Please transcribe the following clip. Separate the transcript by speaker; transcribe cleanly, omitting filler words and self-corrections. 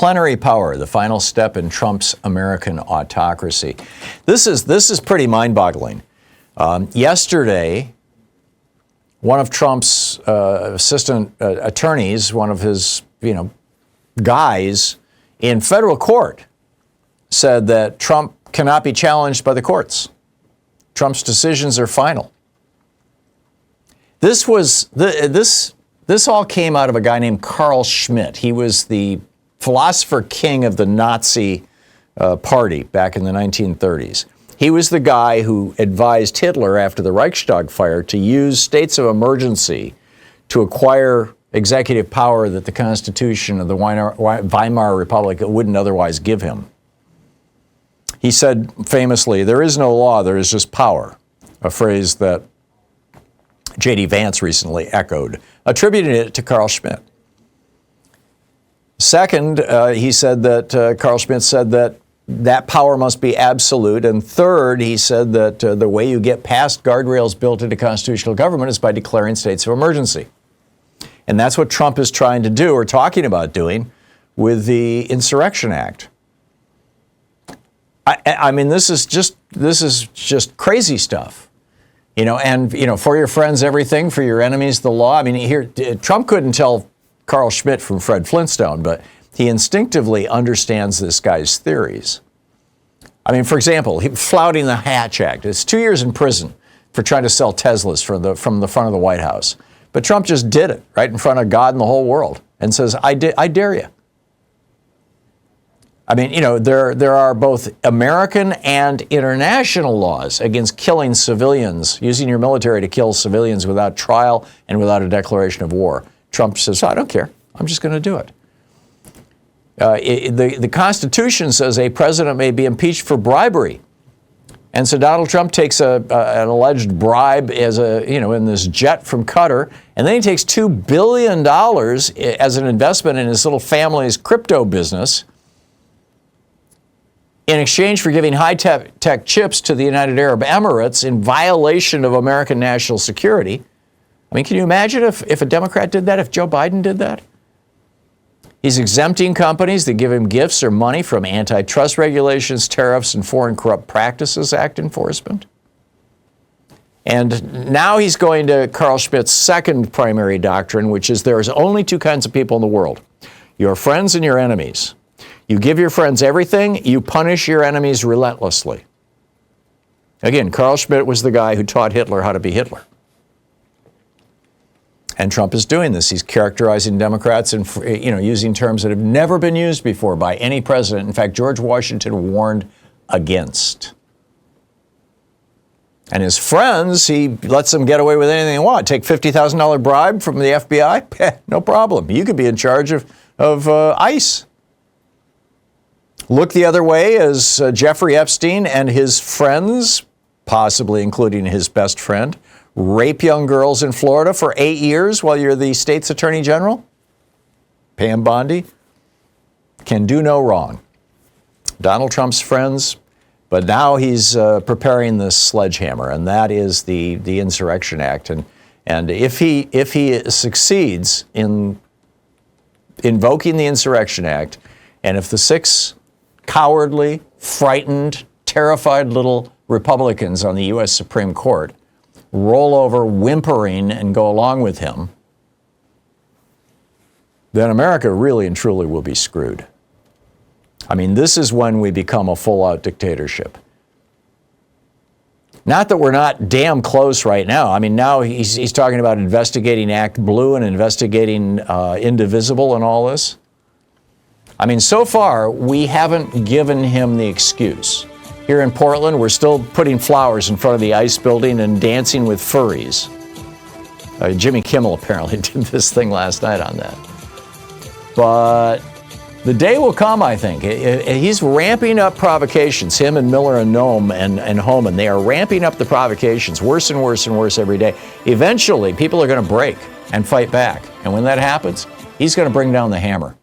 Speaker 1: plenary power, the final step in Trump's American autocracy. This is pretty mind-boggling. Yesterday, one of Trump's assistant attorneys, one of his guys in federal court, said that Trump cannot be challenged by the courts. Trump's decisions are final. This all came out of a guy named Carl Schmitt. He was the philosopher king of the Nazi party back in the 1930s. He was the guy who advised Hitler after the Reichstag fire to use states of emergency to acquire executive power that the Constitution of the Weimar Republic wouldn't otherwise give him. He said famously, "There is no law, there is just power," a phrase that J.D. Vance recently echoed, attributing it to Carl Schmitt. Second, he said that Carl Schmitt said that power must be absolute. And third, he said that the way you get past guardrails built into constitutional government is by declaring states of emergency. And that's what Trump is trying to do, or talking about doing, with the Insurrection Act. I mean, this is just crazy stuff. For your friends, everything, for your enemies, the law. I mean, here, Trump couldn't tell Carl Schmitt from Fred Flintstone, but he instinctively understands this guy's theories. I mean, for example, flouting the Hatch Act. It's 2 years in prison for trying to sell Teslas from the front of the White House. But Trump just did it right in front of God and the whole world and says, I dare you. I mean, there are both American and international laws against killing civilians, using your military to kill civilians without trial and without a declaration of war. Trump says, I don't care. I'm just going to do it. The Constitution says a president may be impeached for bribery. And so Donald Trump takes an alleged bribe in this jet from Qatar, and then he takes $2 billion as an investment in his little family's crypto business in exchange for giving high-tech chips to the United Arab Emirates in violation of American national security. I mean, can you imagine if a Democrat did that, if Joe Biden did that? He's exempting companies that give him gifts or money from antitrust regulations, tariffs, and Foreign Corrupt Practices Act enforcement. And now he's going to Carl Schmitt's second primary doctrine, which is there's only two kinds of people in the world: your friends and your enemies. You give your friends everything, you punish your enemies relentlessly. Again, Carl Schmitt was the guy who taught Hitler how to be Hitler. And Trump is doing this. He's characterizing Democrats and using terms that have never been used before by any president. In fact, George Washington warned against. And his friends, he lets them get away with anything they want. Take $50,000 bribe from the FBI? No problem. You could be in charge of ICE. Look the other way as Jeffrey Epstein and his friends, possibly including his best friend, rape young girls in Florida for 8 years while you're the state's attorney general. Pam Bondi can do no wrong. Donald Trump's friends, but now he's preparing this sledgehammer, and that is the Insurrection Act. And if he succeeds in invoking the Insurrection Act, and if the six cowardly, frightened, terrified little Republicans on the U.S. Supreme Court roll over whimpering and go along with him, then America really and truly will be screwed. I mean, this is when we become a full-out dictatorship. Not that we're not damn close right now. I mean, now he's talking about investigating Act Blue and investigating Indivisible and all this. I mean, so far, we haven't given him the excuse. Here in Portland, we're still putting flowers in front of the ICE building and dancing with furries. Jimmy Kimmel apparently did this thing last night on that. But the day will come, I think. He's ramping up provocations, him and Miller and Noem and Homan. They are ramping up the provocations worse and worse and worse every day. Eventually, people are going to break and fight back. And when that happens, he's going to bring down the hammer.